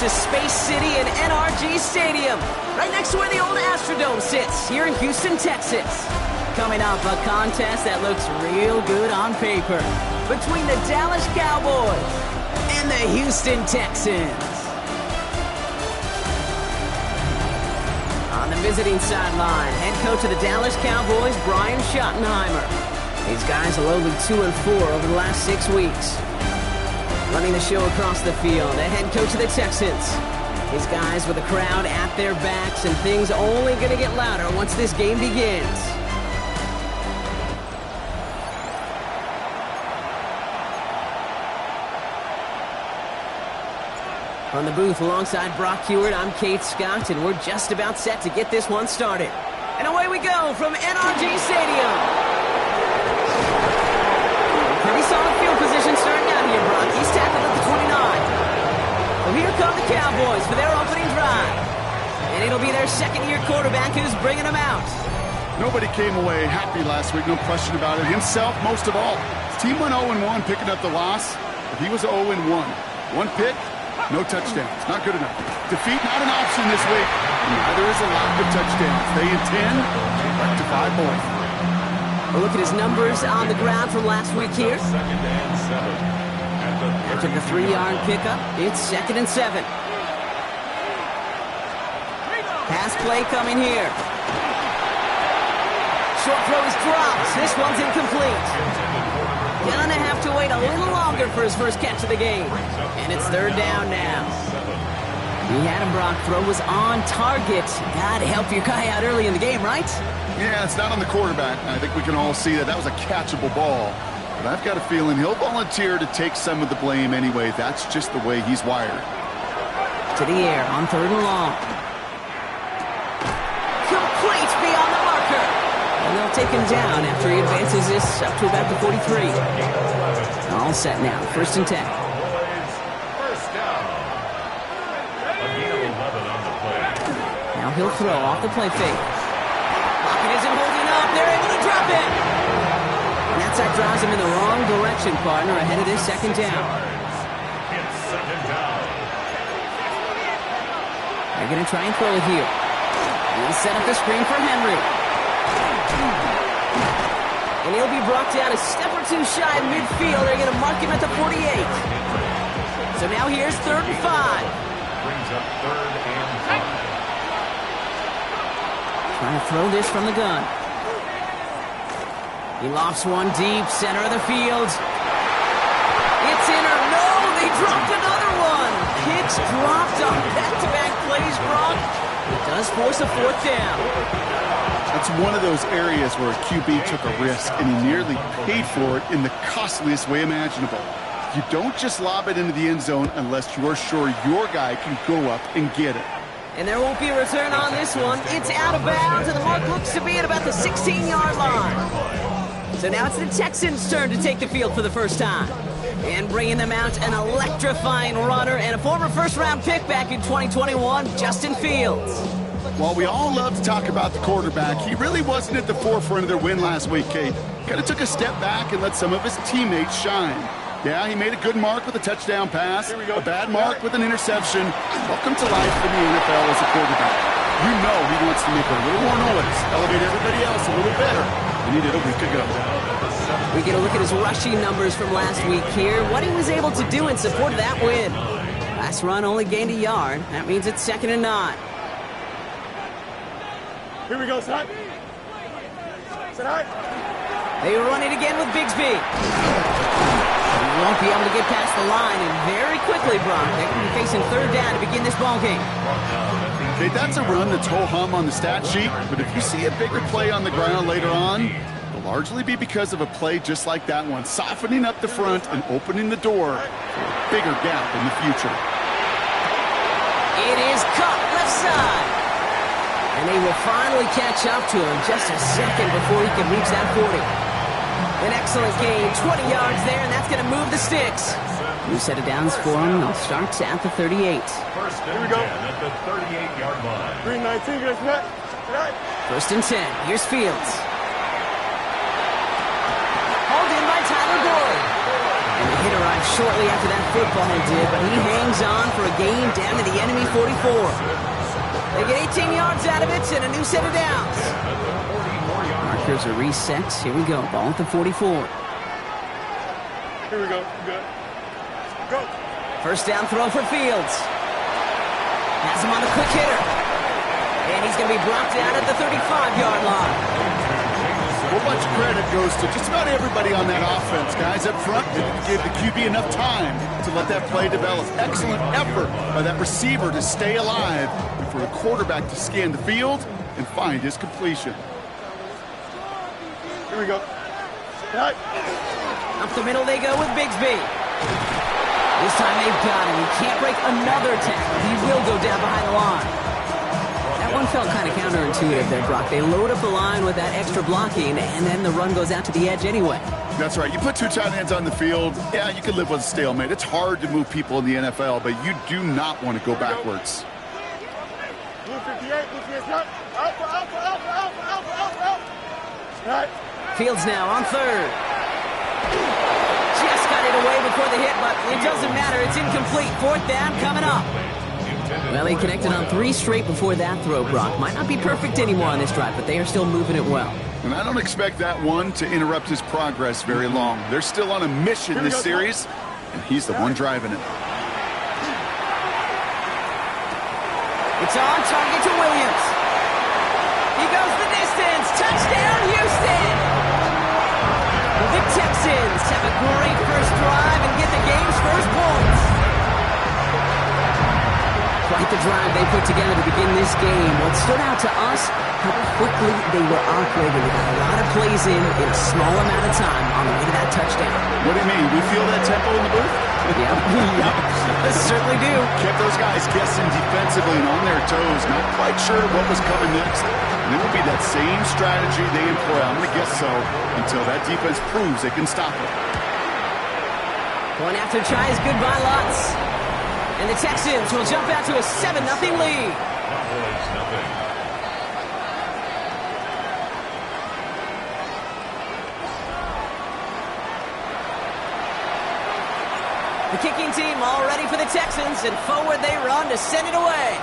to Space City and NRG Stadium, right next to where the old Astrodome sits, here in Houston, Texas. Coming up, a contest that looks real good on paper between the Dallas Cowboys and the Houston Texans. On the visiting sideline, head coach of the Dallas Cowboys, Brian Schottenheimer. These guys are lowly 2-4 over the last 6 weeks. Running the show across the field, the head coach of the Texans. These guys with the crowd at their backs, and things only going to get louder once this game begins. From the booth alongside Brock Heward, I'm Kate Scott, and we're just about set to get this one started. And away we go from NRG Stadium. Pretty solid field position starting out here, Brock. He's tackled at the 29. Well, here come the Cowboys for their opening drive. And it'll be their second-year quarterback who's bringing them out. Nobody came away happy last week, no question about it. Himself, most of all. His team went 0-1, picking up the loss, but he was 0-1. One pick, no touchdowns. Not good enough. Defeat not an option this week. Neither is a lack of touchdowns. They intend to rectify both. A look at his numbers on the ground from last week here. After the 3-yard pickup, it's 2nd and 7. Pass play coming here. Short throw is dropped. This one's incomplete. Gonna have to wait a little longer for his first catch of the game. And it's 3rd down now. He had him, Brock. Throw was on target. Gotta help your guy out early in the game, right? Yeah, it's not on the quarterback. I think we can all see that was a catchable ball. But I've got a feeling he'll volunteer to take some of the blame anyway. That's just the way he's wired. To the air on 3rd and long. Complete beyond the marker. And they'll take him down after he advances this up to about the 43. All set now. 1st and 10. Now he'll throw off the play fake. Lockett isn't holding up. They're able to drop it. And that side drives him in the wrong direction, partner, ahead of this 2nd down. They're going to try and throw it here. He'll set up the screen for Henry. And he'll be brought down a step or two shy of midfield. They're going to mark him at the 48. So now here's 3rd and 5. Brings up 3rd and 5. Trying to throw this from the gun. He lofts one deep, center of the field. It's in or no, they dropped another one. Hicks dropped on back-to-back plays, Brock. It does force a 4th down. That's one of those areas where a QB took a risk, and he nearly paid for it in the costliest way imaginable. You don't just lob it into the end zone unless you're sure your guy can go up and get it. And there won't be a return on this one. It's out of bounds, and the mark looks to be at about the 16-yard line. So now it's the Texans' turn to take the field for the first time. And bringing them out, an electrifying runner and a former first-round pick back in 2021, Justin Fields. While we all love to talk about the quarterback, he really wasn't at the forefront of their win last week, Kate. Kind of took a step back and let some of his teammates shine. Yeah, he made a good mark with a touchdown pass, a bad mark with an interception. Welcome to life in the NFL as a quarterback. You know he wants to make a little more noise, elevate everybody else a little better than he did a week ago. We get a look at his rushing numbers from last week here, what he was able to do in support of that win. Last run only gained a yard. That means it's 2nd and 9. Here we go, son. Sit high. They run it again with Bigsby. He won't be able to get past the line, and very quickly, Brock, they're going to be facing 3rd down to begin this ball game. Okay, that's a run that's ho-hum on the stat sheet, but if you see a bigger play on the ground later on, it'll largely be because of a play just like that one, softening up the front and opening the door for a bigger gap in the future. It is caught left side. And they will finally catch up to him just a second before he can reach that 40. An excellent gain, 20 yards there, and that's going to move the sticks. New set of downs for him. They'll start at the 38. First and 10 at the 38-yard line. 319, guys, net. 1st and 10. Here's Fields. Hauled in by Tyler Boyd. And the hitter on shortly after that football did, but he hangs on for a gain down to the enemy 44. They get 18 yards out of it and a new set of downs. Markers are reset. Here we go. Ball at the 44. Here we go. Good. Go. First down throw for Fields. Has him on the quick hitter. And he's going to be brought down at the 35-yard line. Well, much credit goes to just about everybody on that offense. Guys up front didn't give the QB enough time to let that play develop. Excellent effort by that receiver to stay alive and for a quarterback to scan the field and find his completion. Here we go. Right. Up the middle they go with Bigsby. This time they've got him. He can't break another tackle. He will go down behind the line. That one felt kind of counterintuitive there, Brock. They load up the line with that extra blocking, and then the run goes out to the edge anyway. That's right. You put two tight ends on the field, yeah, you can live with a stalemate. It's hard to move people in the NFL, but you do not want to go backwards. Blue 58, blue 58, Alpha. Right. Fields now on third. Just got it away before the hit, but it doesn't matter. It's incomplete. Fourth down coming up. Well, he connected on 3 straight before that throw, Brock. Might not be perfect anymore on this drive, but they are still moving it well. And I don't expect that one to interrupt his progress very long. They're still on a mission this series, and he's the one driving it. It's on target to Williams. He goes the distance. Touchdown, Houston! The Texans have a great first drive and get the game's first points. Quite the drive they put together to begin this game. What stood out to us, how quickly they were operating. They got a lot of plays in a small amount of time on the way to that touchdown. What do you mean? We feel that tempo in the booth? Yep. They certainly do. Kept those guys guessing defensively and on their toes. Not quite sure what was coming next. And it will be that same strategy they employ. I'm going to guess so until that defense proves they can stop it. Point after try is good by Lutz. And the Texans will jump out to a 7-0 lead. Cowboys nothing. The kicking team all ready for the Texans, and forward they run to send it away.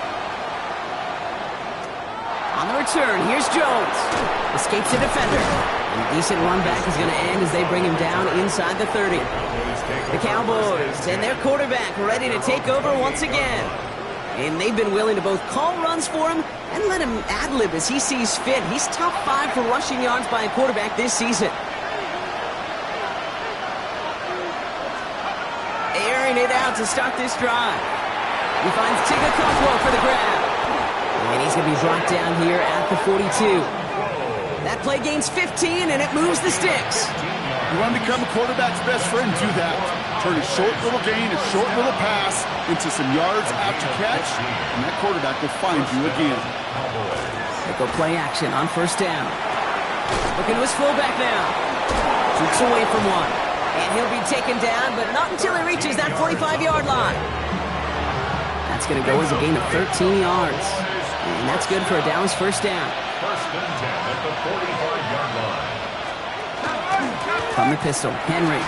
On the return, here's Jones. Escapes the defender. And a decent run back is going to end as they bring him down inside the 30. The Cowboys and their quarterback ready to take over once again. And they've been willing to both call runs for him and let him ad-lib as he sees fit. He's top 5 for rushing yards by a quarterback this season. Airing it out to start this drive. He finds Tigger Coswell for the grab. And he's going to be brought down here at the 42. That play gains 15, and it moves the sticks. You want to become a quarterback's best friend? Do that. Turn a short little gain, a short little pass into some yards after catch, and that quarterback will find you again. They go play action on first down. Looking to his fullback now. Shoots away from one. And he'll be taken down, but not until he reaches that 45-yard line. That's going to go as a gain of 13 yards. And that's good for a Dallas first down. First and 10 at the 45-yard line. From the pistol, Henry. And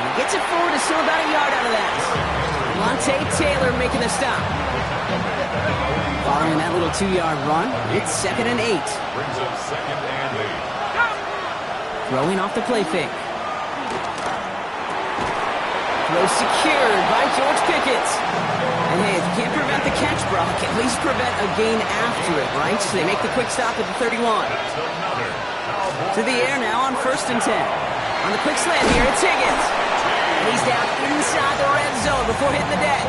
he gets it forward to still about a yard out of that. Monte Taylor making the stop. Following that little 2-yard run, it's 2nd and 8. Brings up 2nd and 8. Throwing off the play fake. Throw secured by George Pickett. And hey, if you can't prevent the catch, Brock, at least prevent a gain after it, right? So they make the quick stop at the 31. To the air now on 1st and 10. On the quick slant here, it's Higgins. And he's down inside the red zone before hitting the deck.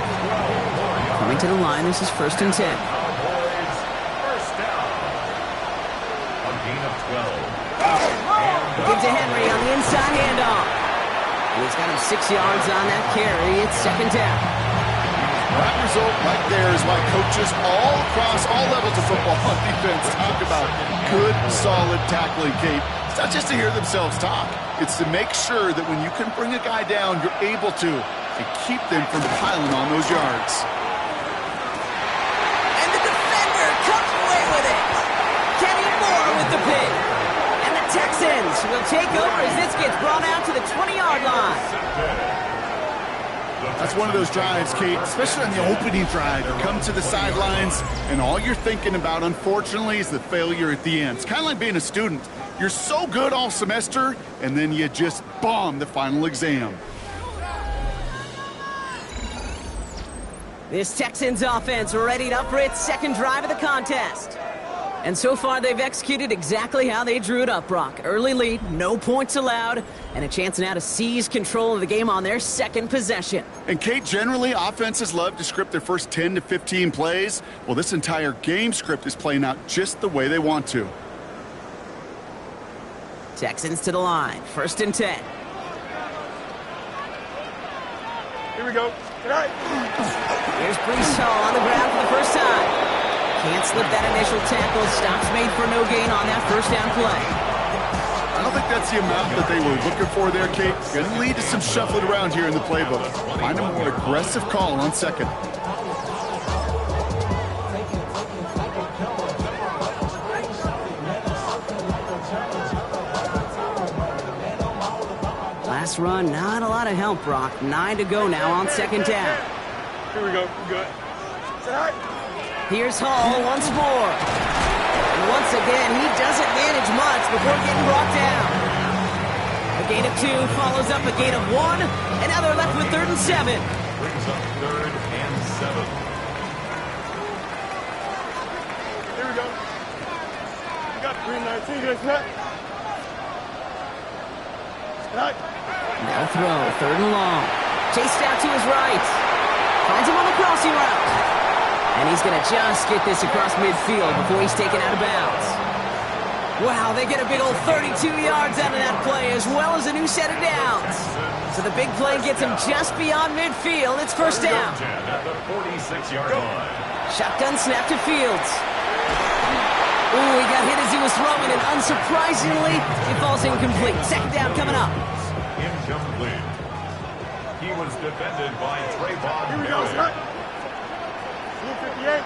Coming to the line, this is 1st and 10. Cowboys first down. A gain of 12. Give to Henry on the inside handoff. And he's got him 6 yards on that carry. It's 2nd down. That result right there is why coaches all across all levels of football on defense talk about good, solid tackling, Kate. It's not just to hear themselves talk. It's to make sure that when you can bring a guy down, you're able to keep them from piling on those yards. And the defender comes away with it. Kenny Moore with the pick. And the Texans Texans will take over as this gets brought out to the 20-yard line. That's one of those drives, Kate, especially on the opening drive. You come to the sidelines, and all you're thinking about, unfortunately, is the failure at the end. It's kind of like being a student. You're so good all semester, and then you just bomb the final exam. This Texans offense readied up for its second drive of the contest. And so far, they've executed exactly how they drew it up, Brock. Early lead, no points allowed, and a chance now to seize control of the game on their second possession. And, Kate, generally, offenses love to script their first 10 to 15 plays. Well, this entire game script is playing out just the way they want to. Texans to the line, 1st and 10. Here we go. Tonight. Here's Brees Hall on the ground for the first time. Can't slip that initial tackle. Stops made for no gain on that first down play. I don't think that's the amount that they were looking for there, Kate. Going to lead to some shuffling around here in the playbook. Find a more aggressive call on second. Last run, not a lot of help, Brock. 9 to go now on second down. Here we go. Good. Tonight. Here's Hall once more. And once again, he doesn't manage much before getting brought down. A gain of 2 follows up a gain of 1, and now they're left with 3rd and 7. Brings up 3rd and 7. Here we go. We got 319 against net. Tonight. Now throw, 3rd and long. Chased out to his right. Finds him on the crossing route. And he's going to just get this across midfield before he's taken out of bounds. Wow, they get a big old 32 yards out of that play, as well as a new set of downs. So the big play gets him just beyond midfield. It's first down. At the 46-yard line. Shotgun snap to Fields. Ooh, he got hit as he was throwing, and unsurprisingly, he falls incomplete. Second down coming up. Incomplete. He was defended by Trayvon. Here we go. Tonight. 58.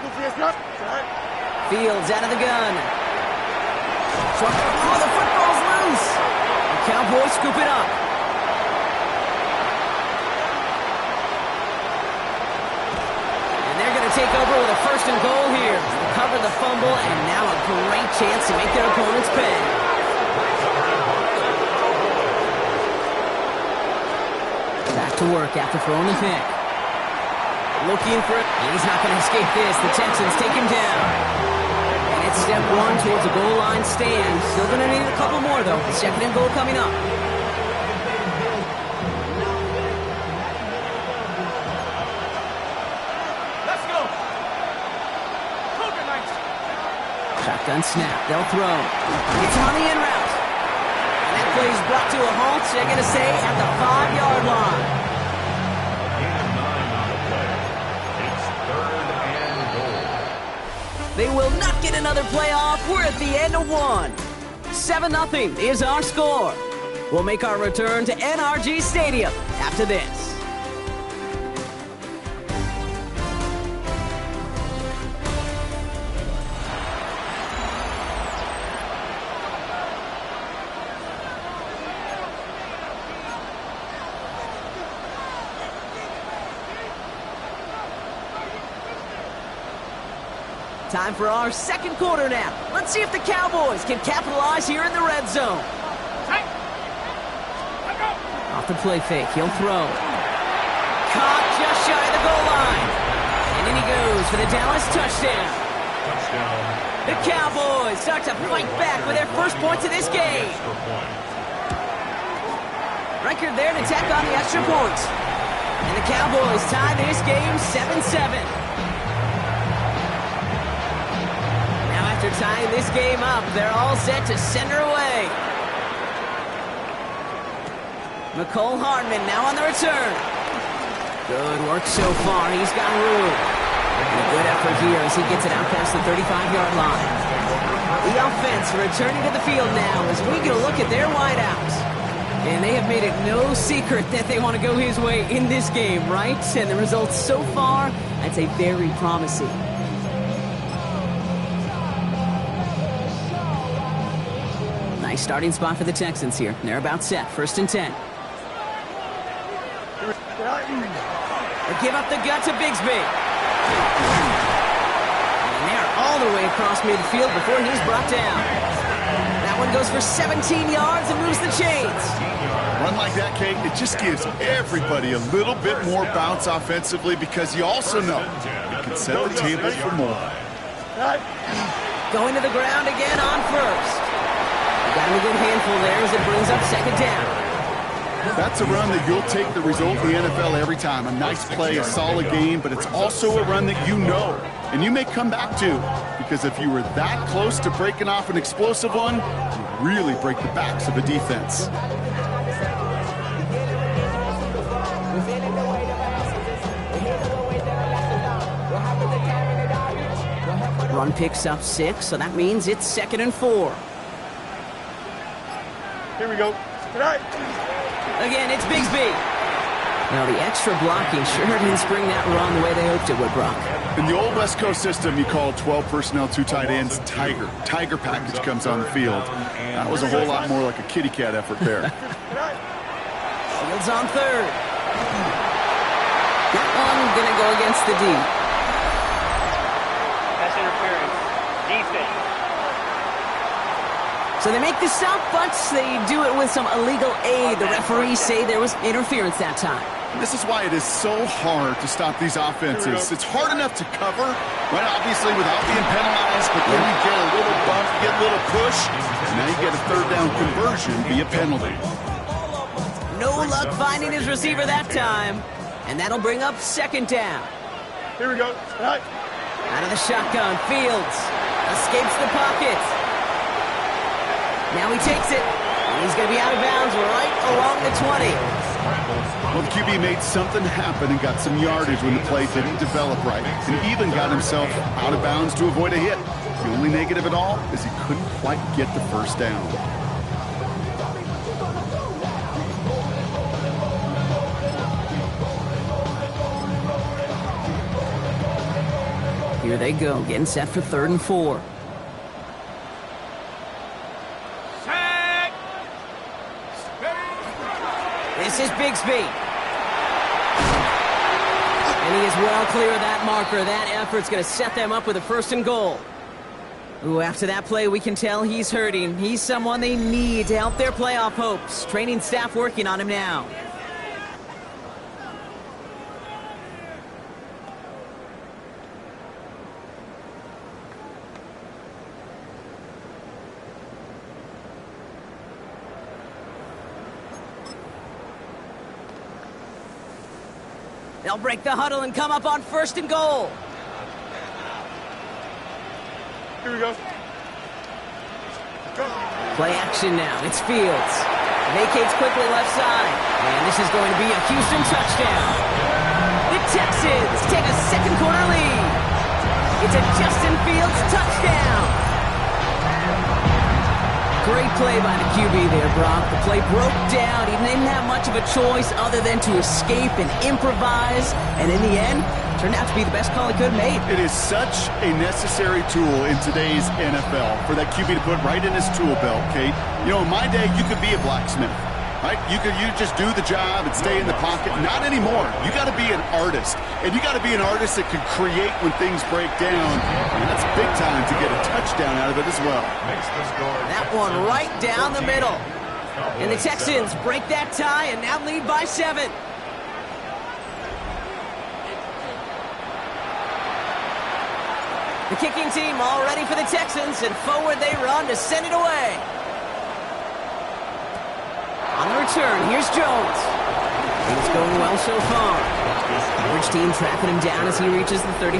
Fields out of the gun. Oh, the football's loose. The Cowboys scoop it up. And they're going to take over with a 1st and goal here. Recover the fumble, and now a great chance to make their opponents pay. Back to work after throwing the pick. Looking for it. He's not going to escape this. The Texans take him down. And it's step 1 towards a goal line stand. Still going to need a couple more, though. 2nd and goal coming up. Let's go. Shotgun snap. They'll throw. It's on the in route. And that play is brought to a halt, they're going to say, at the 5-yard line. They will not get another playoff. We're at the end of 1. 7-0 is our score. We'll make our return to NRG Stadium after this. Time for our second quarter now. Let's see if the Cowboys can capitalize here in the red zone. Off the play fake, he'll throw. Caught just shy of the goal line. And in he goes for the Dallas touchdown. The Cowboys start to fight back with their first points of this game. Record there to tack on the extra points. And the Cowboys tie this game 7-7. After tying this game up, they're all set to send her away. McCole Hardman now on the return. Good work so far. He's got room. And a good effort here as he gets it out past the 35-yard line. The offense returning to the field now as we get a look at their wideouts. And they have made it no secret that they want to go his way in this game, right? And the results so far, I'd say very promising. Nice starting spot for the Texans here. They're about set. 1st and 10. They give up the gut to Bigsby. And they're all the way across midfield before he's brought down. That one goes for 17 yards and moves the chains. Run like that, Kate, it just gives everybody a little bit more bounce offensively because you also know it can set the table for more. Going to the ground again on 1st. Got him a good handful there as it brings up 2nd down. That's a run that you'll take the result in the NFL every time. A nice play, a solid game, but it's also a run that you know and you may come back to, because if you were that close to breaking off an explosive one, you really break the backs of a defense. Run picks up 6, so that means it's 2nd and 4. Here we go. Again, it's Bigsby. Now, the extra blocking sure didn't spring that run the way they hoped it would, Brock. In the old West Coast system, you call 12 personnel, 2 tight ends, Tiger. Tiger package comes on the field. That was a whole lot more like a kitty cat effort there. Fields on 3rd. That one going to go against the D. Pass interference. Defense. So they make the stop, but they do it with some illegal aid. The referees say there was interference that time. This is why it is so hard to stop these offenses. It's hard enough to cover, right, obviously, without being penalized, but then you get a little bump, you get a little push, and now you get a 3rd down conversion via penalty. No luck finding his receiver that time, and that'll bring up 2nd down. Here we go. Right. Out of the shotgun, Fields escapes the pocket. Now he takes it, and he's going to be out of bounds right along the 20. Well, the QB made something happen and got some yardage when the play didn't develop right, and even got himself out of bounds to avoid a hit. The only negative at all is he couldn't quite get the 1st down. Here they go, getting set for 3rd and 4. This is Bigsby. And he is well clear of that marker. That effort's going to set them up with a 1st and goal. Ooh, after that play, we can tell he's hurting. He's someone they need to help their playoff hopes. Training staff working on him now. They'll break the huddle and come up on 1st and goal. Here we go. Go. Play action now. It's Fields. Vacates quickly left side. And this is going to be a Houston touchdown. The Texans take a 2nd quarter lead. It's a Justin Fields touchdown. Great play by the QB there, Brock. The play broke down. He didn't have much of a choice other than to escape and improvise. And in the end, turned out to be the best call he could have made. It is such a necessary tool in today's NFL for that QB to put right in his tool belt, Kate. You know, in my day, you could be a blacksmith, right? You just do the job and stay in the pocket. Not anymore. You got to be an artist. And you got to be an artist that can create when things break down. And that's big time to get a touchdown out of it as well. That one right down the middle. And the Texans break that tie and now lead by 7. The kicking team all ready for the Texans, and forward they run to send it away. On the return, here's Jones. Things going well so far. Average team tracking him down as he reaches the 35.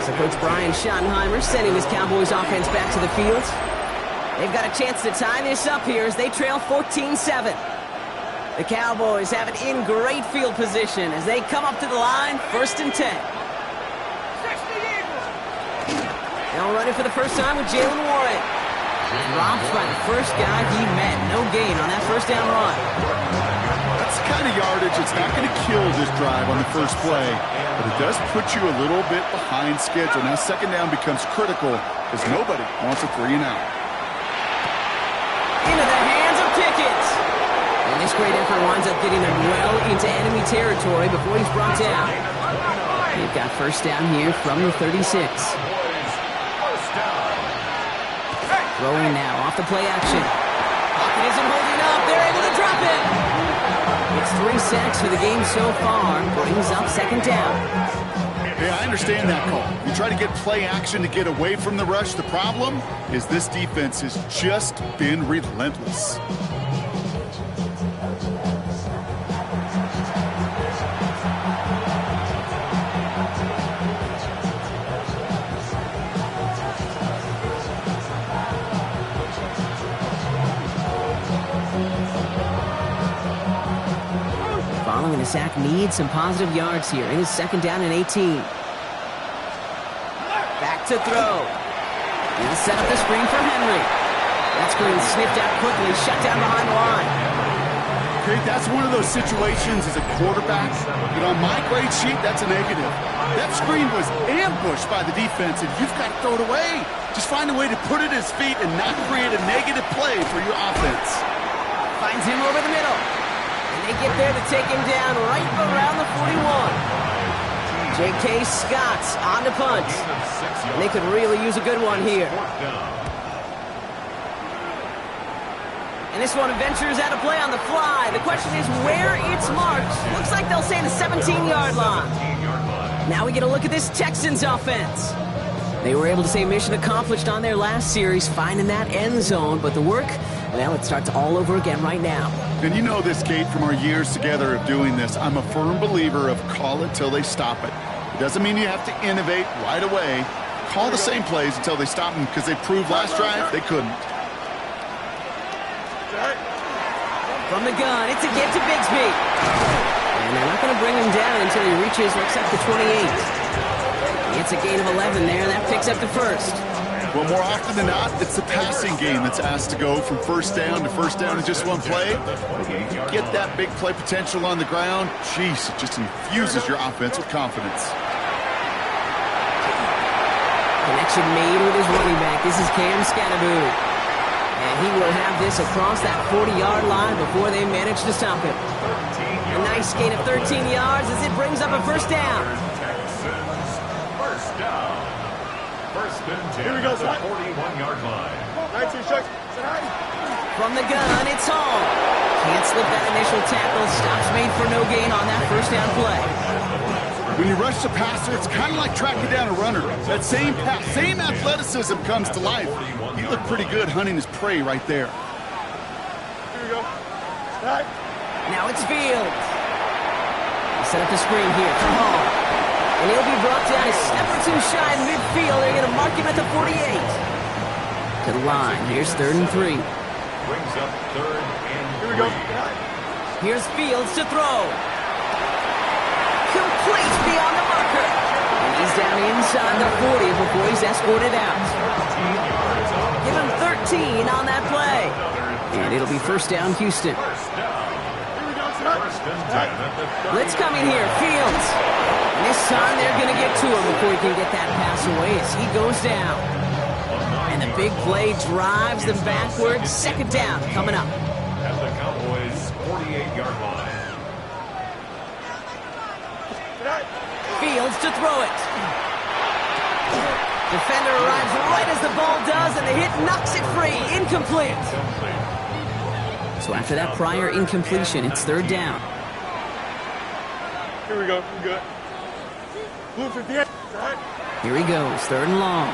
So Coach Brian Schottenheimer sending his Cowboys offense back to the field. They've got a chance to tie this up here as they trail 14-7. The Cowboys have it in great field position as they come up to the line, 1st and 10. Now running for the first time with Jalen Warren. Dropped by the first guy he met. No gain on that 1st down run. That's the kind of yardage that's not going to kill this drive on the first play, but it does put you a little bit behind schedule. Now 2nd down becomes critical because nobody wants a 3 and out. great effort winds up getting them well into enemy territory before he's brought down. They've got first down here from the 36. Throwing now off the play action. Pocket isn't holding up. They're able to drop it. It's 3 sacks for the game so far. Brings up second down. Yeah, I understand that call. You try to get play action to get away from the rush. The problem is this defense has just been relentless. Following the sack needs some positive yards here. It is second down and 18. Back to throw. He'll set up the screen for Henry. That screen sniffed out quickly, shut down behind the line. Okay, that's one of those situations as a quarterback that on my grade sheet, that's a negative. That screen was ambushed by the defense, and you've got to throw it away. Just find a way to put it at his feet and not create a negative play for your offense. Finds him over the middle. They get there to take him down right around the 41. J.K. Scott's on the punt. And they could really use a good one here. And this one ventures out of play on the fly. The question is where it's marked. Looks like they'll say the 17-yard line. Now we get a look at this Texans offense. They were able to say mission accomplished on their last series, finding that end zone. But the work, well, it starts all over again right now. And you know this, Kate, from our years together of doing this. I'm a firm believer of call it till they stop it. It doesn't mean you have to innovate right away. Call the same plays until they stop them, because they proved last drive they couldn't. From the gun, it's a get to Bigsby. And they're not going to bring him down until he reaches, looks like the 28. It's a gain of 11 there, and that picks up the first. Well, more often than not, it's the passing game that's asked to go from first down in just one play. Get that big play potential on the ground. Jeez, it just infuses your offense with confidence. Connection made with his running back. This is Cam Scatterboot. And he will have this across that 40-yard line before they manage to stop him. A nice gain of 13 yards as it brings up a first down. First down. First and 10 Here we go, at the son. 41-yard line. 19 shots. From the gun, it's Hall. Can't slip that initial tackle. Stops made for no gain on that first down play. When you rush the passer, it's kind of like tracking down a runner. That same pass, same athleticism comes to life. He looked pretty good hunting his prey right there. Here we go. Right. Now it's Fields. Set up the screen here for Hall. And he'll be brought down a step or two shy in midfield. They're going to mark him at the 48. To the line. Here's 3rd and 3. Brings up 3rd and 3. Here we go. Here's Fields to throw. Complete beyond the marker. And he's down inside the 40 before he's escorted out. Give him 13 on that play. And it'll be first down, Houston. Blitz coming here. Fields. And this time they're going to get to him before he can get that pass away as he goes down. And the big play drives them backwards. Second down coming up. At the Cowboys' 48-yard line. Fields to throw it. Defender arrives right as the ball does, and the hit knocks it free. Incomplete. So after that prior incompletion, it's 3rd down. Here we go. We're good. Blue 58. Right. Here he goes, 3rd and long.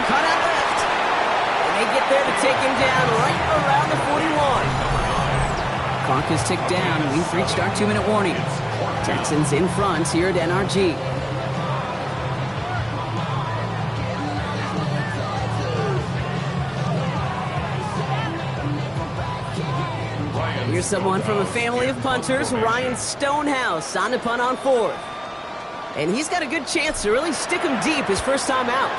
Cut out left. And they get there to take him down right around the 41. Clock is ticked down. We've reached our 2-minute warning. Texans in front here at NRG. Here's someone from a family of punters, Ryan Stonehouse, on to punt on 4th. And he's got a good chance to really stick him deep his first time out.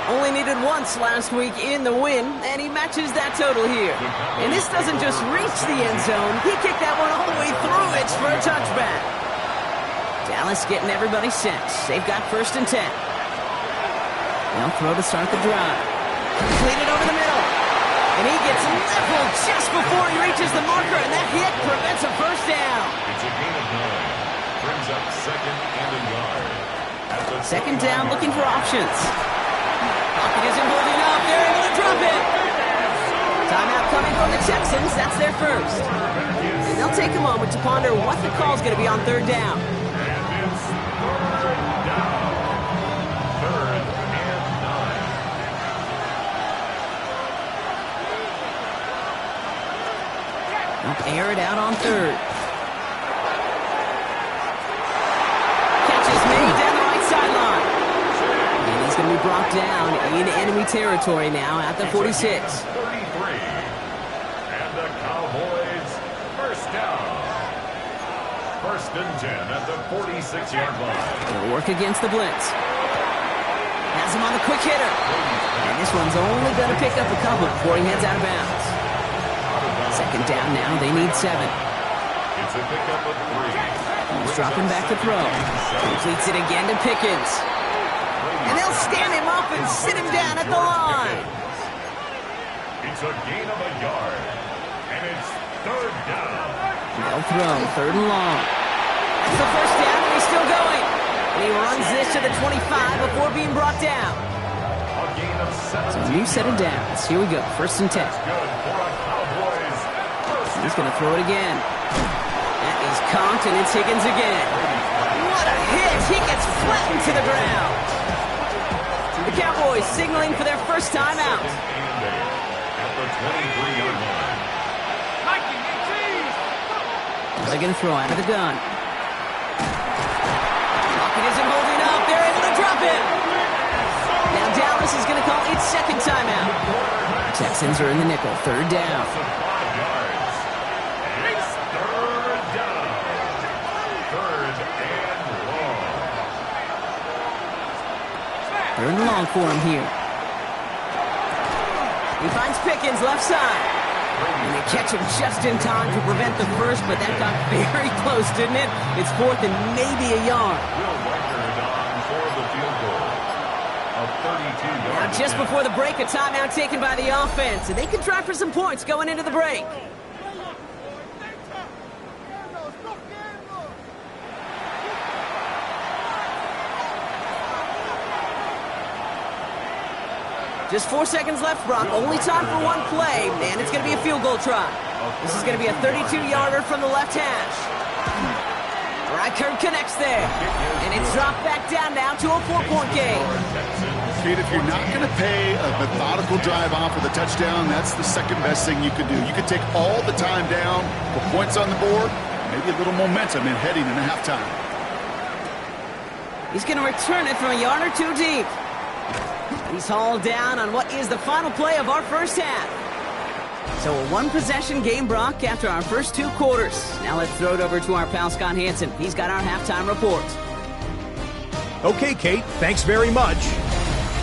Only needed once last week in the win, and he matches that total here. And this doesn't just reach the end zone. He kicked that one all the way through it for a touchback. Dallas getting everybody set. They've got 1st and 10. They'll throw to start the drive. Completed over the middle. And he gets leveled just before he reaches Catches the marker, and that hit prevents a first down. It's a gain of 9. Brings up 2nd and a yard. At the Second down, looking for options. Pocket isn't holding up. They're able to drop it. Timeout coming from the Texans. That's their first. And they'll take a moment to ponder what the call's going to be on third down. And it's 3rd down. 3rd and 9. They'll air it out on third. Catch is made down the right sideline. And he's going to be brought down in enemy territory now at the 46. 33. And the Cowboys first down. 1st and 10 at the 46-yard line. They'll work against the blitz. Has him on the quick hitter. And this one's only going to pick up a couple before he heads out of bounds. Second down now, they need 7. It's a pickup of 3. He's dropping back to throw. Completes it again to Pickens. And they'll stand him up and sit him down at the line. It's a gain of a yard. And it's 3rd down. They'll throw, 3rd and long. That's the first down, and he's still going. And he runs this to the 25 before being brought down. A gain of 7. So a new set of downs. Here we go, 1st and 10. Good for a Cowboys. He's going to throw it again. That is conked, and it's Higgins again. What a hit! He gets flattened to the ground. The Cowboys signaling for their first time out. At the 23-yard line. They're going to throw out of the gun. Pocket isn't holding up. They're able to drop it. Now Dallas is going to call its second timeout. Texans are in the nickel. 3rd down. 5 yards. It's 3rd down. 3rd and long. 3rd and long for him here. He finds Pickens left side. And they catch him just in time to prevent the first, but that got very close, didn't it? It's 4th and maybe a yard. Will Record on for the field goal. A 32-yard. Now just before the break, a timeout taken by the offense, and they can try for some points going into the break. Just 4 seconds left, Brock. Only time for one play, and it's going to be a field goal try. This is going to be a 32-yarder from the left hash. Reichert connects there, and it's dropped back down now to a 4-point game. Kate, if you're not going to pay a methodical drive off with a touchdown, that's the second best thing you can do. You can take all the time down, put points on the board, maybe a little momentum in heading into halftime. He's going to return it from a yard or 2 deep. He's hauled down on what is the final play of our first half. So a 1-possession game, Brock, after our first 2 quarters. Now let's throw it over to our pal Scott Hansen. He's got our halftime report. Okay, Kate, thanks very much.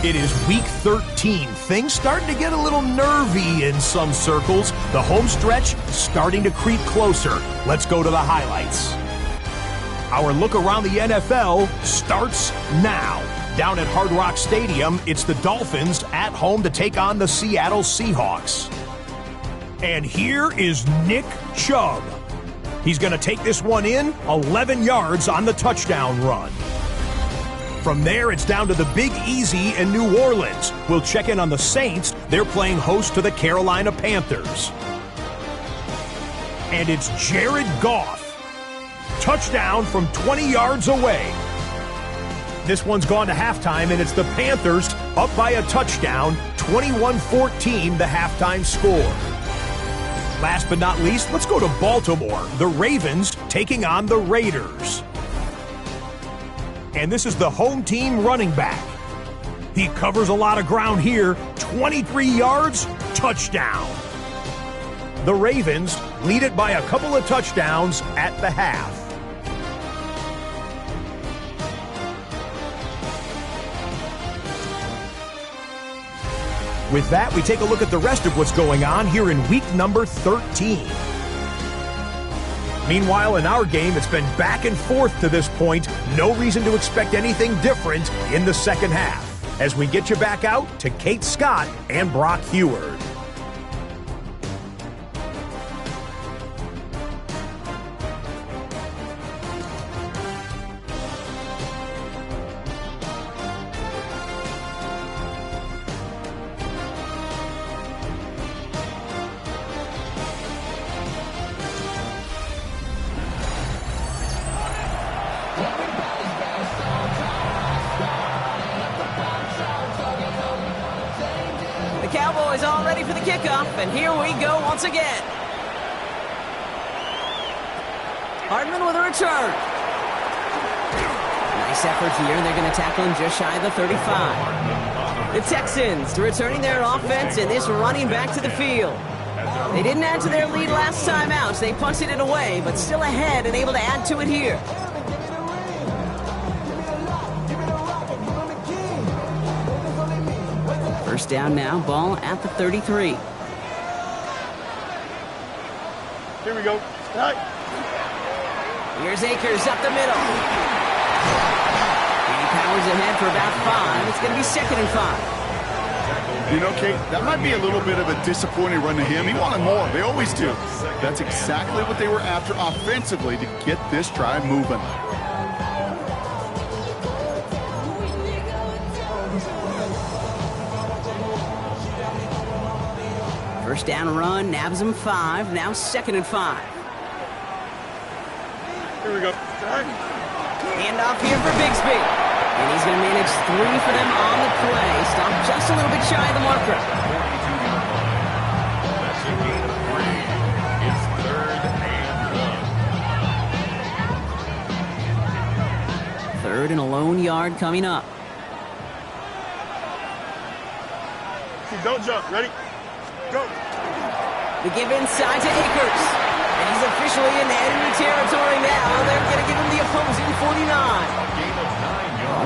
It is week 13. Things starting to get a little nervy in some circles. The home stretch starting to creep closer. Let's go to the highlights. Our look around the NFL starts now. Down at Hard Rock Stadium, it's the Dolphins at home to take on the Seattle Seahawks. And here is Nick Chubb. He's going to take this one in, 11 yards on the touchdown run. From there, it's down to the Big Easy in New Orleans. We'll check in on the Saints. They're playing host to the Carolina Panthers. And it's Jared Goff. Touchdown from 20 yards away. This one's gone to halftime, and it's the Panthers up by a touchdown, 21-14, the halftime score. Last but not least, let's go to Baltimore. The Ravens taking on the Raiders. And this is the home team running back. He covers a lot of ground here, 23 yards, touchdown. The Ravens lead it by a couple of touchdowns at the half. With that, we take a look at the rest of what's going on here in week number 13. Meanwhile, in our game, it's been back and forth to this point. No reason to expect anything different in the second half. As we get you back out to Kate Scott and Brock Heward. all ready for the kickoff, and here we go once again. Hardman with a return. Nice effort here. They're going to tackle him just shy of the 35. The Texans returning their offense and this running back to the field. They didn't add to their lead last time out, so they punted it away, but still ahead and able to add to it here. First down now, ball at the 33. Here we go. Right. Here's Akers up the middle. And he powers ahead for about 5. It's going to be 2nd and 5. You know, Kate, that might be a little bit of a disappointing run to him. He wanted more. They always do. That's exactly what they were after offensively to get this drive moving. First down run, nabs him 5. Now 2nd and 5. Here we go. Right. Handoff here for Bigsby. And he's going to manage 3 for them on the play. Stop just a little bit shy of the marker. That's a gain of 3. It's 3rd and 1. 3rd and a lone yard coming up. Don't jump. Ready? Go. The give inside to Akers. And he's officially in enemy territory now. They're going to give him the opposing 49.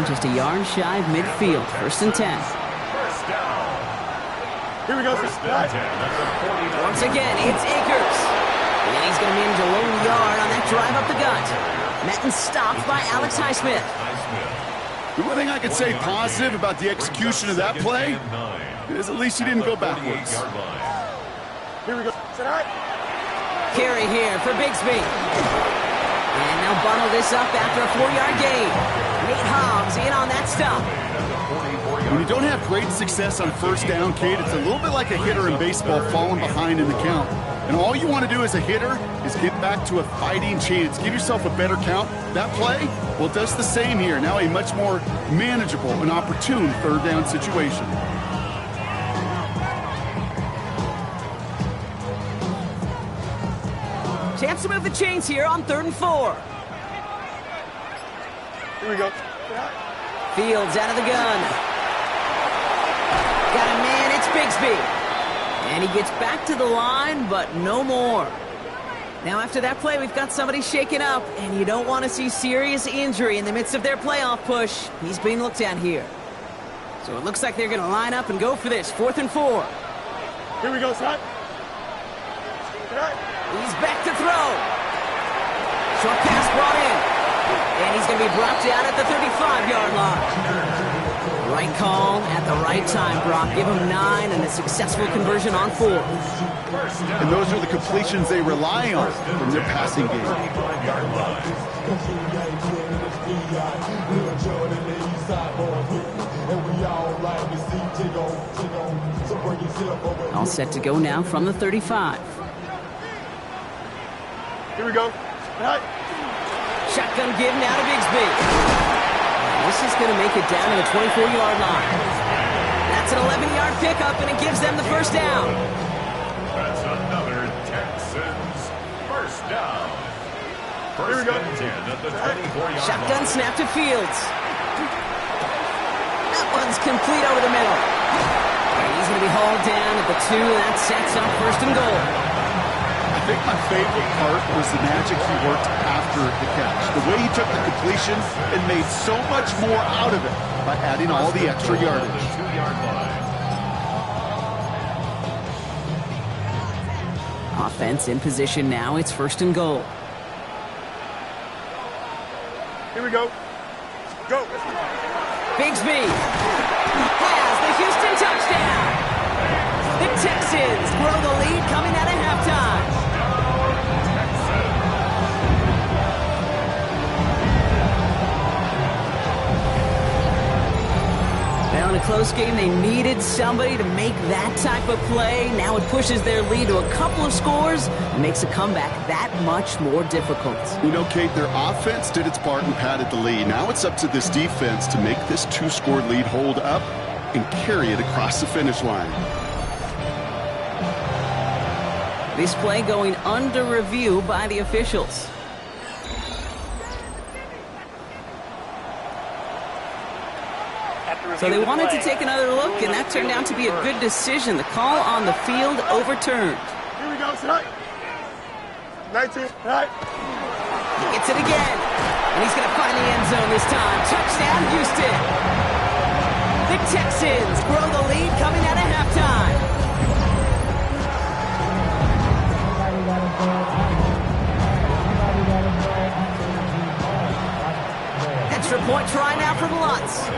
Just a yard shy of midfield. 1st and 10. First down. Here we go. Right. Once again, it's Akers. And he's going to manage a lone yard on that drive up the gut. Met and stopped by Alex Highsmith. The one thing I could say positive about the execution of that play is at least he didn't go backwards. Here we go. Right. Carry here for Bigsby. And now bundle this up after a 4-yard gain. Nate Hobbs in on that stop. When you don't have great success on first down, Kate, it's a little bit like a hitter in baseball falling behind in the count. And all you want to do as a hitter is get back to a fighting chance. Give yourself a better count. That play, well, it does the same here. Now a much more manageable and opportune 3rd down situation. Chance to move the chains here on 3rd and 4. Here we go. Fields out of the gun. Got a man, it's Bigsby. And he gets back to the line, but no more. Now after that play, we've got somebody shaken up, and you don't want to see serious injury in the midst of their playoff push. He's being looked at here. So it looks like they're going to line up and go for this. 4th and 4. Here we go, son. He's back to throw. Short pass brought in. And he's going to be brought down at the 35-yard line. Right call at the right time, Brock. Give him 9 and a successful conversion on 4. And those are the completions they rely on from their passing game. All set to go now from the 35. Here we go. Right. Shotgun give now to Bigsby. This is going to make it down to the 24-yard line. That's an 11-yard pickup, and it gives them the first down. That's another Texans first down. First and 10 at the 24-yard Shotgun line. snap to Fields. That one's complete over the middle. And he's going to be hauled down at the 2, and that sets up 1st and goal. I think my favorite part was the magic he worked after the catch. The way he took the completion and made so much more out of it by adding all the extra yardage. Offense in position now. It's 1st and goal. Here we go. Go. Bigsby has the Houston touchdown. The Texans grow the lead coming out of halftime. Now in a close game, they needed somebody to make that type of play. Now it pushes their lead to a couple of scores and makes a comeback that much more difficult. You know, Kate, their offense did its part and padded the lead. Now it's up to this defense to make this 2-score lead hold up and carry it across the finish line. This play going under review by the officials. So they wanted to take another look, and that turned out to be a good decision. The call on the field overturned. Here we go, set. 19, right. He gets it again, and he's going to find the end zone this time. Touchdown, Houston. The Texans grow the lead coming out of halftime. Extra point try now from Lutz.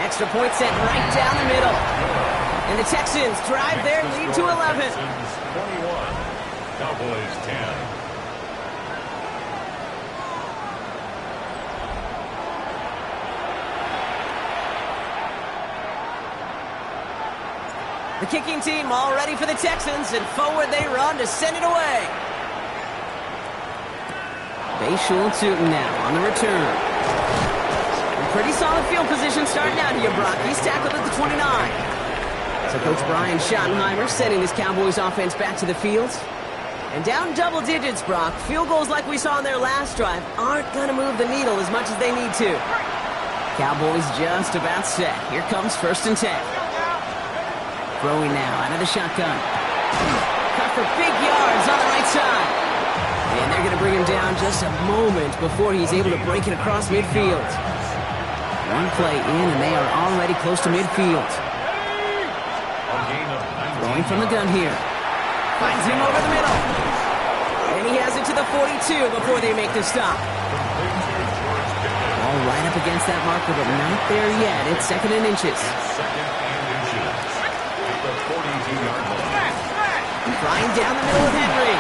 Extra point sent right down the middle. And the Texans drive their lead to 11. 21, Cowboys 10. The kicking team all ready for the Texans, and forward they run to send it away. Bayshul Tootin now on the return. Pretty solid field position starting out here, Brock. He's tackled at the 29. So Coach Brian Schottenheimer sending this Cowboys offense back to the field. And down double digits, Brock. Field goals like we saw in their last drive aren't going to move the needle as much as they need to. Cowboys just about set. Here comes 1st and 10. Throwing now out of the shotgun. Cut for big yards on the right side. And they're going to bring him down just a moment before he's able to break it across midfield. One play in, and they are already close to midfield. Throwing from the gun here. Finds him over the middle. And he has it to the 42 before they make the stop. All right up against that marker, but not there yet. It's 2nd and inches. Flying down the middle of Henry.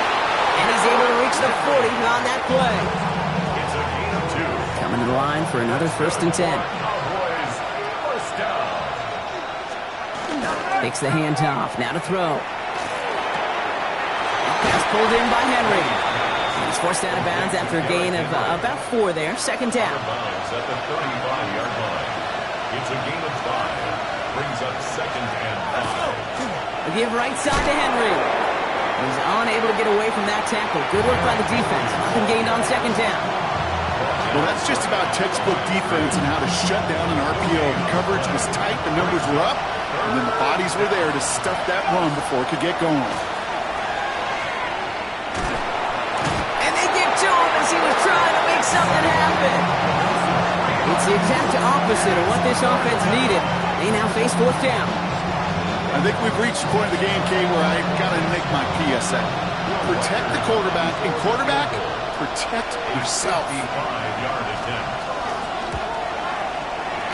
And he's able to reach the 40 on that play. It's a gain of 2. Coming to the line for another 1st and 10. Cowboys, first down. Takes the handoff. Now to throw. Pass pulled in by Henry. He's forced out of bounds after a gain of about 4 there. 2nd down. Bounds at the 35-yard line. It's a gain of 5. Brings up 2nd and 5. A give right side to Henry. He's unable to get away from that tackle. Good work by the defense. Nothing gained on 2nd down. Well, that's just about textbook defense and how to shut down an RPO. The coverage was tight, the numbers were up, and then the bodies were there to stuff that run before it could get going. And they give to him as he was trying to make something happen. It's the exact opposite of what this offense needed. They now face 4th down. I think we've reached the point of the game, Kane, where I got to make my PSA. Protect the quarterback, and quarterback, protect yourself. 5-yard attempt.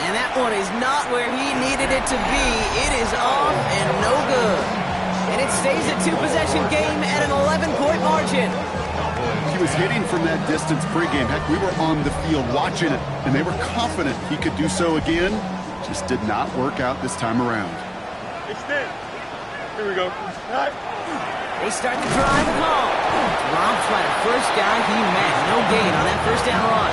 And that one is not where he needed it to be. It is off and no good. And it stays a 2-possession game at an 11-point margin. He was hitting from that distance pregame. Heck, we were on the field watching it, and they were confident he could do so again. Just did not work out this time around. Extend. Here we go. Right. They start the drive at home. Robbed by the first guy he met. No gain on that 1st down run.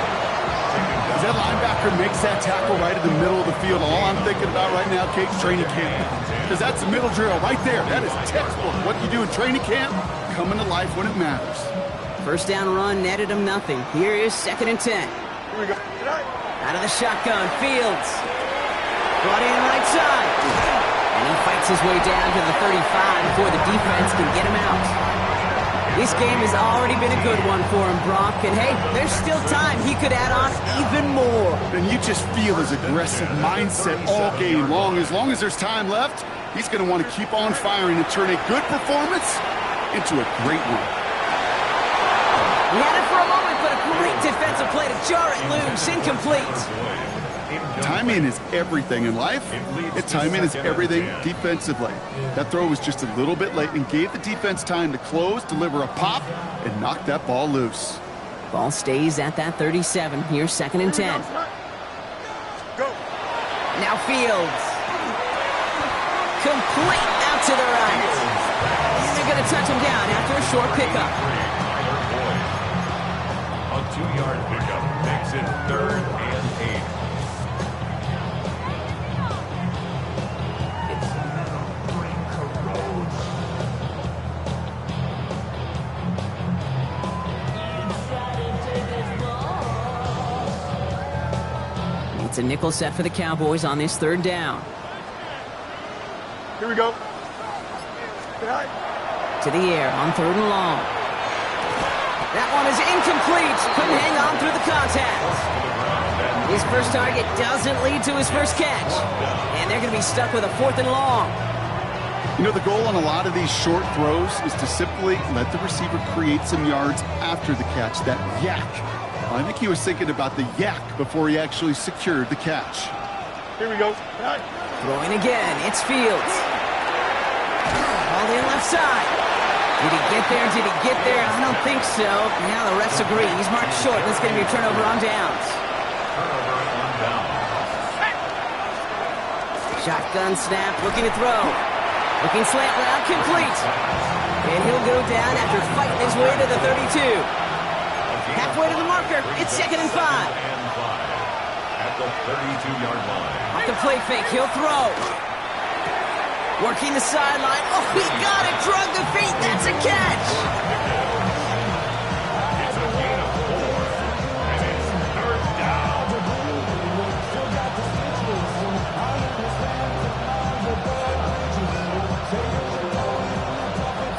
As that linebacker makes that tackle right in the middle of the field, all I'm thinking about right now, Kate's training camp. Because that's the middle drill right there. That is textbook. What you do in training camp, coming to life when it matters. 1st down run netted him nothing. Here is 2nd and 10. Here we go. Right. Out of the shotgun, Fields. Brought in right side. And he fights his way down to the 35 before the defense can get him out. This game has already been a good one for him, Brock. And hey, there's still time. He could add on even more. And you just feel his aggressive mindset all game long. As long as there's time left, he's going to want to keep on firing and turn a good performance into a great one. He had it for a moment, but a great defensive play to jar it loose. Incomplete. Timing is everything in life. Timing is everything defensively. That throw was just a little bit late and gave the defense time to close, deliver a pop, and knock that ball loose. Ball stays at that 37. Here's 2nd and 10. Go. Now Fields. Complete out to the right. And they're going to touch him down after a short pickup. A 2-yard pickup makes it 3rd and 8. It's a nickel set for the Cowboys on this third down. Here we go. To the air on third and long. That one is incomplete. Couldn't hang on through the contact. His first target doesn't lead to his first catch. And they're going to be stuck with a fourth and long. You know, the goal on a lot of these short throws is to simply let the receiver create some yards after the catch, that yak. I think he was thinking about the yak before he actually secured the catch. Here we go. Throwing again. It's Fields. All in left side. Did he get there? Did he get there? I don't think so. Now the refs agree. He's marked short. This is going to be a turnover on downs. Shotgun snap. Looking to throw. Looking slant route. Complete. And he'll go down after fighting his way to the 32. Halfway to the marker. It's 2nd and 5. At the 32-yard line. Off the play fake. He'll throw. Working the sideline. Oh, he got it. Drug the feet. That's a catch. It's a gain of 4. And it's third down.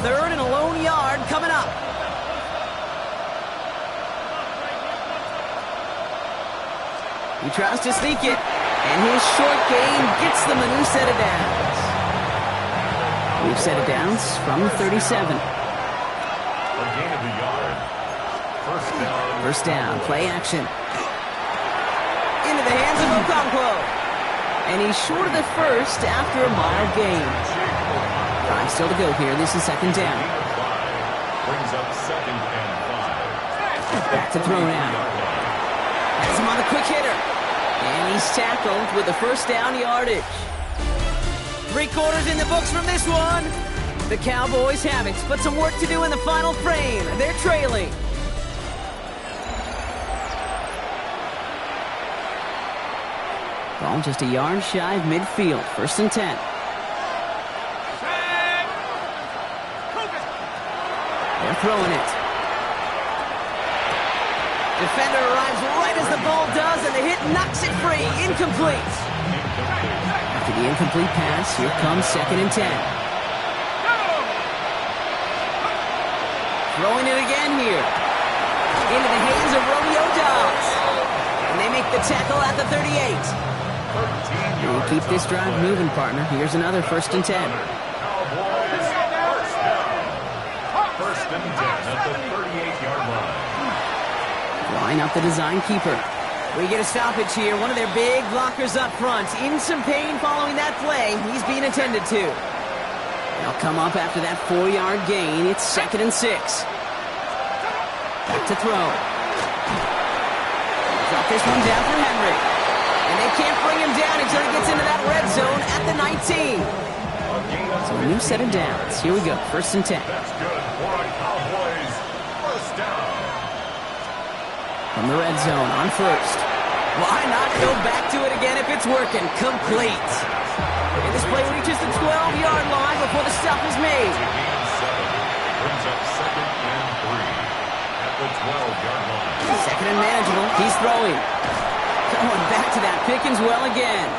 Third and a lone yard coming up. He tries to sneak it, and his short gain gets them a new set of downs. New set of downs from 37. A gain of a yard. First down. First down, play action. Into the hands of Okonkwo. And he's short of the first after a mild gain. 5 still to go here. This is 2nd down. Brings up 2nd and 5. Back to throw now. Has him on a quick hitter. And he's tackled with the first down yardage. 3 quarters in the books from this one. The Cowboys have it, but some work to do in the final frame. They're trailing. Ball just a yard shy of midfield. 1st and 10. They're throwing it. Defender arrives right as the ball does, and the hit knocks it free. Incomplete. After the incomplete pass, here comes 2nd and 10. Throwing it again here. Into the hands of Romeo Dobbs. And they make the tackle at the 38. We'll keep this drive moving, partner. Here's another 1st and 10. Cowboys, first down. 1st and 10 at the 38-yard line. Line up the design keeper. We get a stoppage here. One of their big blockers up front. In some pain following that play. He's being attended to. They'll come up after that 4-yard gain. It's 2nd and 6. Back to throw. Drop this one down for Henry. And they can't bring him down until he gets into that red zone at the 19. So a new set of downs. Here we go. 1st and 10. That's good for a Cowboys first down. From the red zone on 1st. Why not go back to it again if it's working? Complete. And this play reaches the 12-yard line before the stop is made. Brings up 2nd and 3 at the 12-yard line. 2nd and manageable. He's throwing. Going back to that Pickens well again.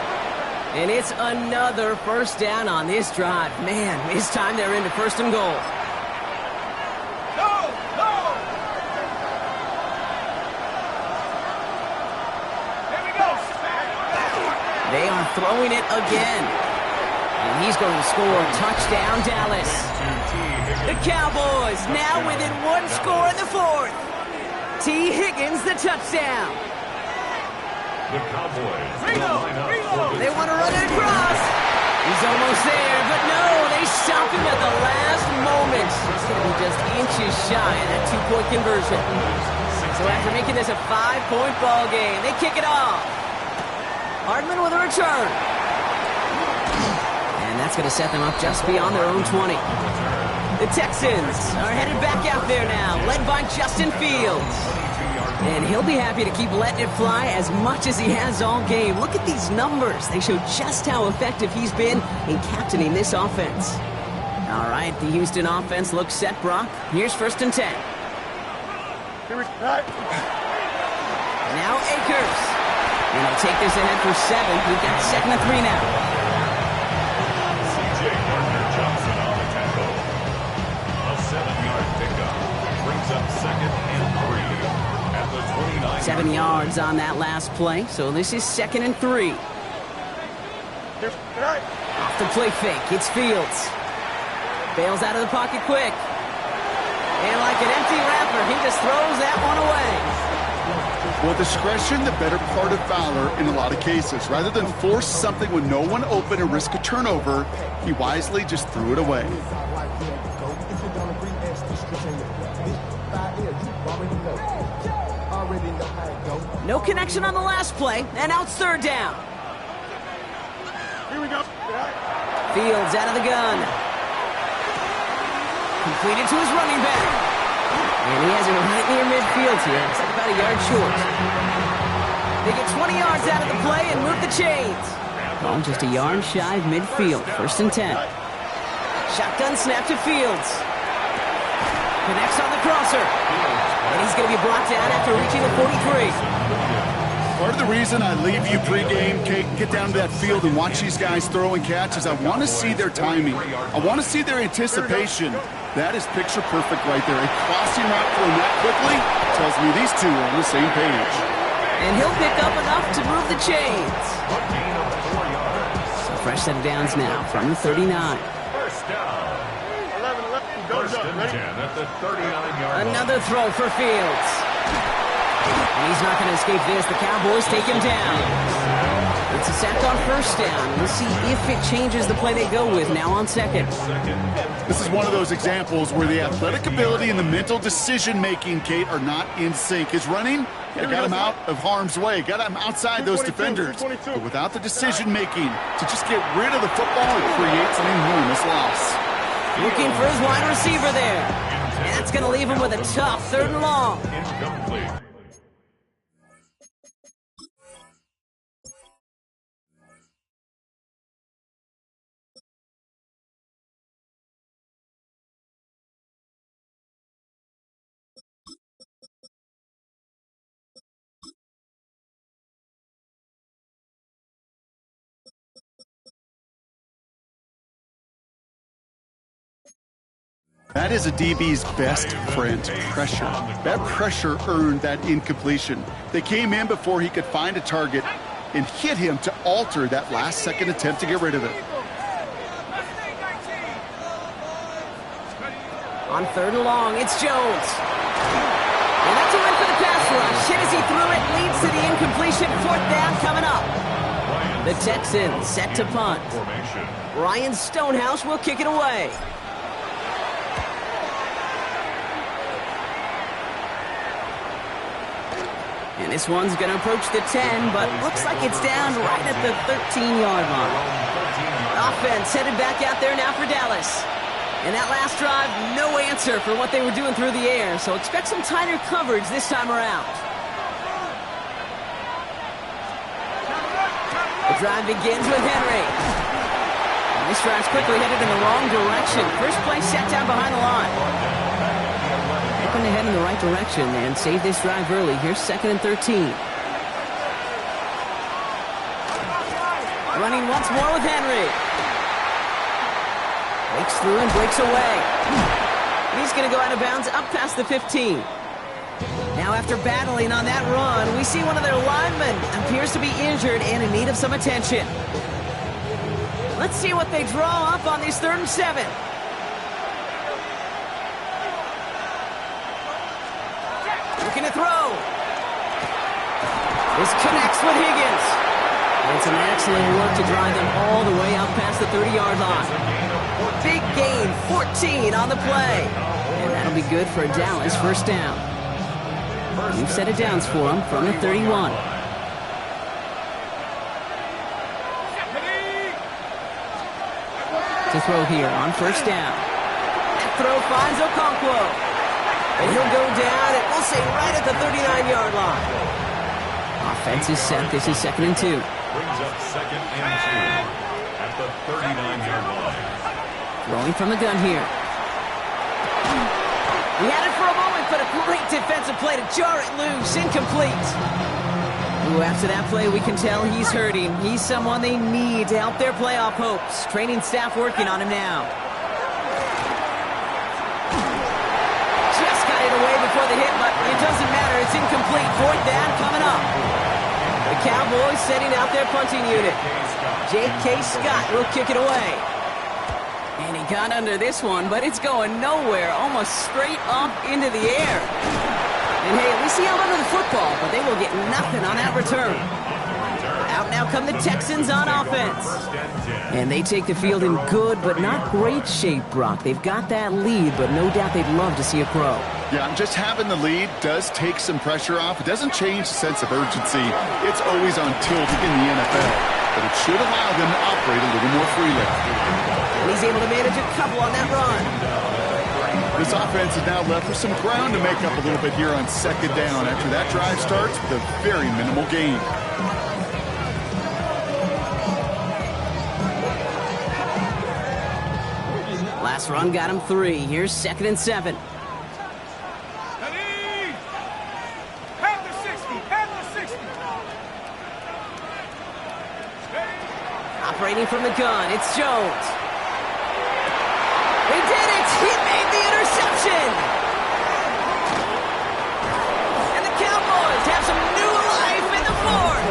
And it's another 1st down on this drive. Man, this time they're into 1st and goal. They are throwing it again. And he's going to score. Touchdown, Dallas. The Cowboys now within 1 score in the 4th. T. Higgins, the touchdown. The Cowboys will line up for the They want to run it across. He's almost there, but no, they stop him at the last moment. He's going to be just inches shy of that 2-point conversion. So after making this a 5-point ball game, they kick it off. Hardman with a return. And that's going to set them up just beyond their own 20. The Texans are headed back out there now, led by Justin Fields. And he'll be happy to keep letting it fly as much as he has all game. Look at these numbers. They show just how effective he's been in captaining this offense. All right, the Houston offense looks set, Brock. Here's 1st and 10. Here we go. Now Akers. And they'll take this ahead for 7. We've got 2nd and 3 now. C.J. Gardner-Johnson on the tackle. A 7-yard pickup brings up 2nd and 3 at the 29. 7 yards on that last play, so this is 2nd and 3. Off the play fake, it's Fields. Bails out of the pocket quick. And like an empty wrapper, he just throws that one away. Well, discretion, the better part of valor in a lot of cases. Rather than force something with no one open and risk a turnover, he wisely just threw it away. No connection on the last play, and now it's 3rd down. Here we go. Fields out of the gun. Completed to his running back. And he has it right near midfield here. It's like about a yard short. They get 20 yards out of the play and move the chains. Oh, just a yard shy of midfield. 1st and 10. Shotgun snap to Fields. Connects on the crosser. And he's going to be brought down after reaching the 43. Part of the reason I leave you pregame, Kate, get down to that field and watch these guys throw and catch is I want to see their timing. I want to see their anticipation. That is picture perfect right there. A crossing route thrown that quickly tells me these two are on the same page. And he'll pick up enough to move the chains. So fresh set of downs now from the 39. First down. 1st and 10 at the 39-yard line. Another throw for Fields. And he's not going to escape this. The Cowboys take him down. It's a sack on 1st down. We'll see if it changes the play they go with now on 2nd. This is one of those examples where the athletic ability and the mental decision-making, Kate, are not in sync. His running, got him out of harm's way, got him outside those defenders. But without the decision-making to just get rid of the football, it creates an enormous loss. Looking for his wide receiver there. And that's going to leave him with a tough 3rd and long. Incomplete. That is a DB's best friend, pressure. That pressure earned that incompletion. They came in before he could find a target and hit him to alter that last-second attempt to get rid of it. On 3rd and long, it's Jones. And that's a win for the pass rush. Hit as he threw it, leads to the incompletion. 4th down coming up. The Texans set to punt. Ryan Stonehouse will kick it away. And this one's going to approach the 10, but looks like it's down right at the 13-yard line. Offense headed back out there now for Dallas. And that last drive, no answer for what they were doing through the air, so expect some tighter coverage this time around. The drive begins with Henry. And this drive's quickly headed in the wrong direction. First play set down behind the line. Hoping to head in the right direction and save this drive early. Here's 2nd and 13. Running once more with Henry. Breaks through and breaks away. He's going to go out of bounds up past the 15. Now after battling on that run, we see one of their linemen appears to be injured and in need of some attention. Let's see what they draw up on these 3rd and 7. Looking to throw. This connects with Higgins. And some excellent work to drive them all the way out past the 30-yard line. Big gain, 14 on the play. And that'll be good for Dallas 1st down. New set of downs for him from the 31. To throw here on 1st down. That throw finds Okonkwo. And he'll go down, and we'll say right at the 39-yard line. Offense is set. This is 2nd and 2. Brings up 2nd and 2 at the 39-yard line. Throwing from the gun here. He had it for a moment, but a great defensive play to jar it loose. Incomplete. Ooh, after that play, we can tell he's hurting. He's someone they need to help their playoff hopes. Training staff working on him now. Just got it away before the hit, but it doesn't matter. It's incomplete. Fourth down coming up. The Cowboys setting out their punting unit. J.K. Scott will kick it away. And he got under this one, but it's going nowhere. Almost straight up into the air. And hey, at least he held onto the football, but they will get nothing on that return. Out now come the Texans on offense. And they take the field in good but not great shape, Brock. They've got that lead, but no doubt they'd love to see a pro. Yeah, just having the lead does take some pressure off. It doesn't change the sense of urgency. It's always on tilt in the NFL, but it should allow them to operate a little more freely. And he's able to manage a couple on that run. This offense is now left with some ground to make up a little bit here on second down after that drive starts with a very minimal gain. Last run got him 3. Here's 2nd and 7. Operating from the gun, it's Jones. He did it! He made the interception! And the Cowboys have some new life in the fourth!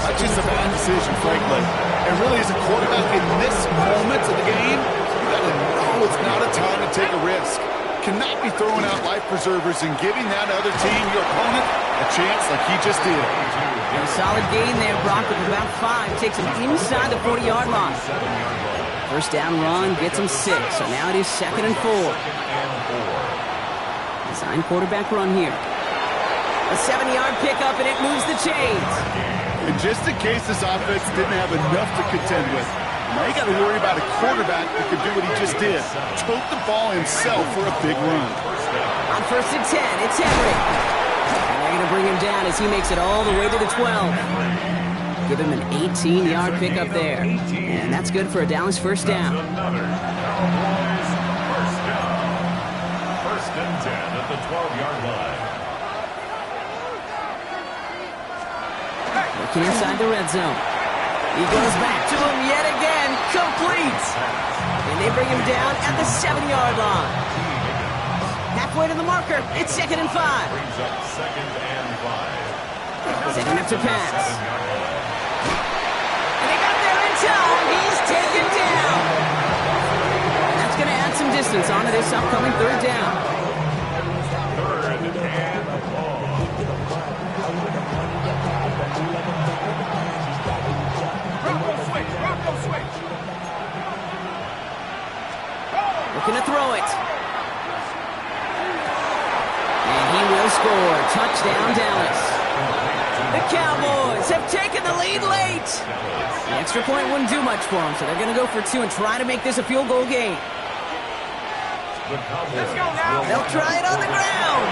Not just a bad decision, frankly. And really, as a quarterback in this moment of the game, you gotta know it's not a time to take a risk. Cannot be throwing out life preservers and giving that other team, your opponent, a chance like he just did. And a solid gain there, Brock, with about 5. Takes him inside the 40-yard line. First down run gets him 6, so now it is 2nd and 4. Design quarterback run here. A 7-yard pickup, and it moves the chains. And just in case this offense didn't have enough to contend with, now you got to worry about a quarterback that could do what he just did. Tote the ball himself for a big run. On 1st and 10, it's Henry. And they're going to bring him down as he makes it all the way to the 12. Give him an 18-yard pickup there. And that's good for a Dallas first down. First and 10 at the 12-yard line. Looking inside the red zone. He goes back to him yet again. Complete. And they bring him down at the 7-yard line. Halfway to the marker. It's 2nd and 5. Brings up 2nd and 5. Setting up to pass. He's taken down. And that's going to add some distance onto this upcoming 3rd down. 3rd and long. Bronco switch. Looking to throw it. And he will score. Touchdown, Dallas. The Cowboys have taken the lead late. The extra point wouldn't do much for them, so they're going to go for 2 and try to make this a field goal game. Let's go now. They'll try it on the ground.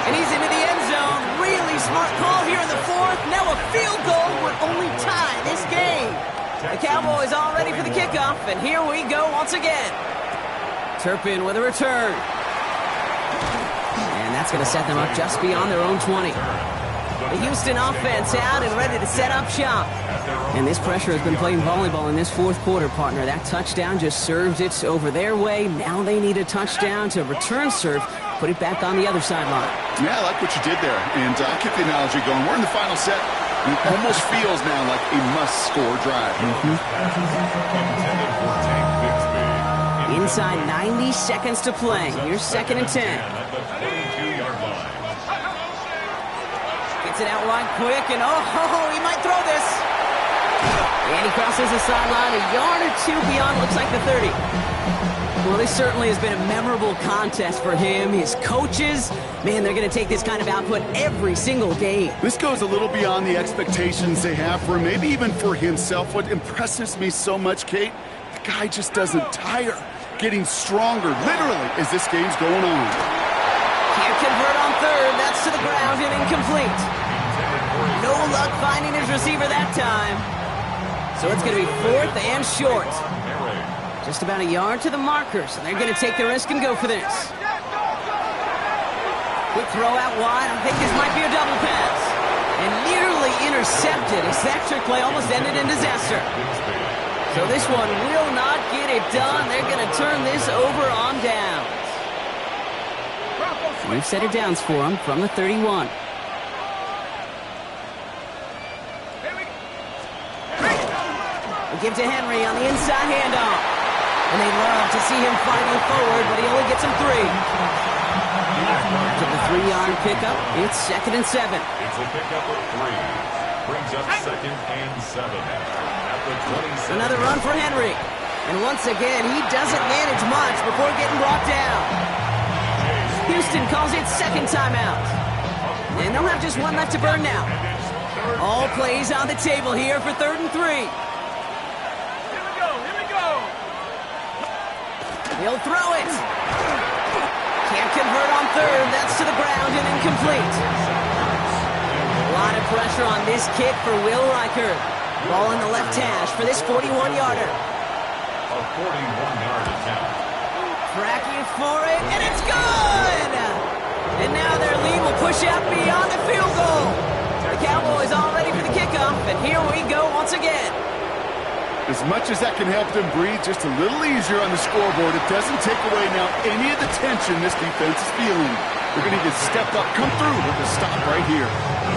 And he's into the end zone. Really smart call here in the 4th. Now a field goal would only tie this game. The Cowboys all ready for the kickoff, and here we go once again. Turpin with a return. And that's going to set them up just beyond their own 20. The Houston offense out and ready to set up shop. And this pressure has been playing volleyball in this 4th quarter, partner. That touchdown just served it over their way. Now they need a touchdown to return serve, put it back on the other sideline. Yeah, I like what you did there. And I'll keep the analogy going. We're in the final set. It almost feels now like a must-score drive. Inside 90 seconds to play. Here's 2nd and 10. Gets it out wide quick, and he might throw this. And he crosses the sideline a yard or 2 beyond, looks like the 30. Well, this certainly has been a memorable contest for him. His coaches, man, they're going to take this kind of output every single game. This goes a little beyond the expectations they have for him, maybe even for himself. What impresses me so much, Kate, the guy just doesn't tire. Getting stronger, literally, as this game's going on. Can't convert on 3rd. That's to the ground and incomplete. No luck finding his receiver that time. So it's going to be 4th and short. Just about a yard to the marker, so they're going to take the risk and go for this. Quick throw out wide. I think this might be a double pass. And nearly intercepted as that trick play almost ended in disaster. So this one will not get it done. They're going to turn this over on downs. We've set it downs for him from the 31. We give to Henry on the inside handoff. And they love to see him fighting forward, but he only gets him 3. To the 3-yard pickup, it's 2nd and 7. It's a pickup of 3. Brings up 2nd and 7. At the 27. Another run for Henry. And once again, he doesn't manage much before getting brought down. Houston calls it 2nd timeout. And they'll have just one left to burn now. All plays on the table here for 3rd and 3. Here we go. He'll throw it. Can't convert on 3rd. That's to the ground and incomplete. A lot of pressure on this kick for Will Reichert. Ball in the left hash for this 41-yarder. A 41-yard attempt. Cracking for it, and it's good! And now their lead will push out beyond the field goal. The Cowboys all ready for the kickoff, and here we go once again. As much as that can help them breathe just a little easier on the scoreboard, it doesn't take away now any of the tension this defense is feeling. They're going to get stepped up, come through with a stop right here.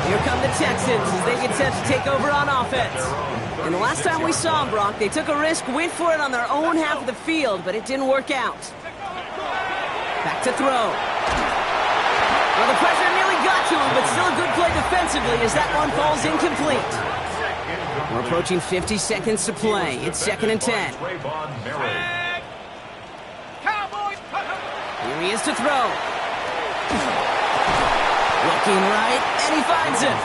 Here come the Texans as they get set to take over on offense. And the last time we saw them, Brock, they took a risk, went for it on their own half of the field, but it didn't work out. Back to throw. Well, the pressure nearly got to him, but still a good play defensively as that one falls incomplete. We're approaching 50 seconds to play. It's 2nd and 10. Here he is to throw. Looking right, and he finds it.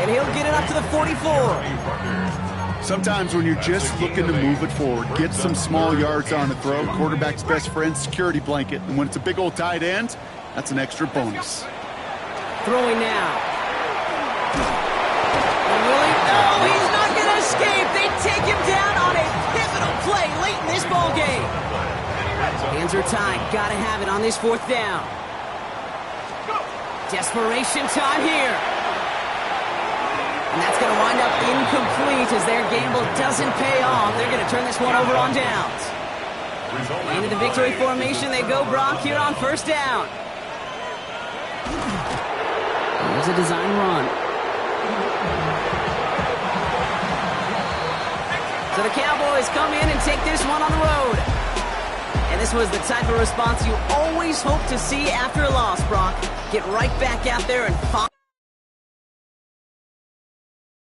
And he'll get it up to the 44. Sometimes when you're just looking to move it forward, get some small yards on the throw, quarterback's best friend, security blanket. And when it's a big old tight end, that's an extra bonus. Throwing now. And really, oh, he's not going to escape. They take him down on a pivotal play late in this ball game. Hands are tied. Got to have it on this 4th down. Desperation time here. And that's going to wind up incomplete as their gamble doesn't pay off. They're going to turn this one over on downs. Into the victory formation they go, Brock, here on 1st down. Here's a design run. So the Cowboys come in and take this one on the road. And this was the type of response you always hope to see after a loss, Brock. Get right back out there and fight.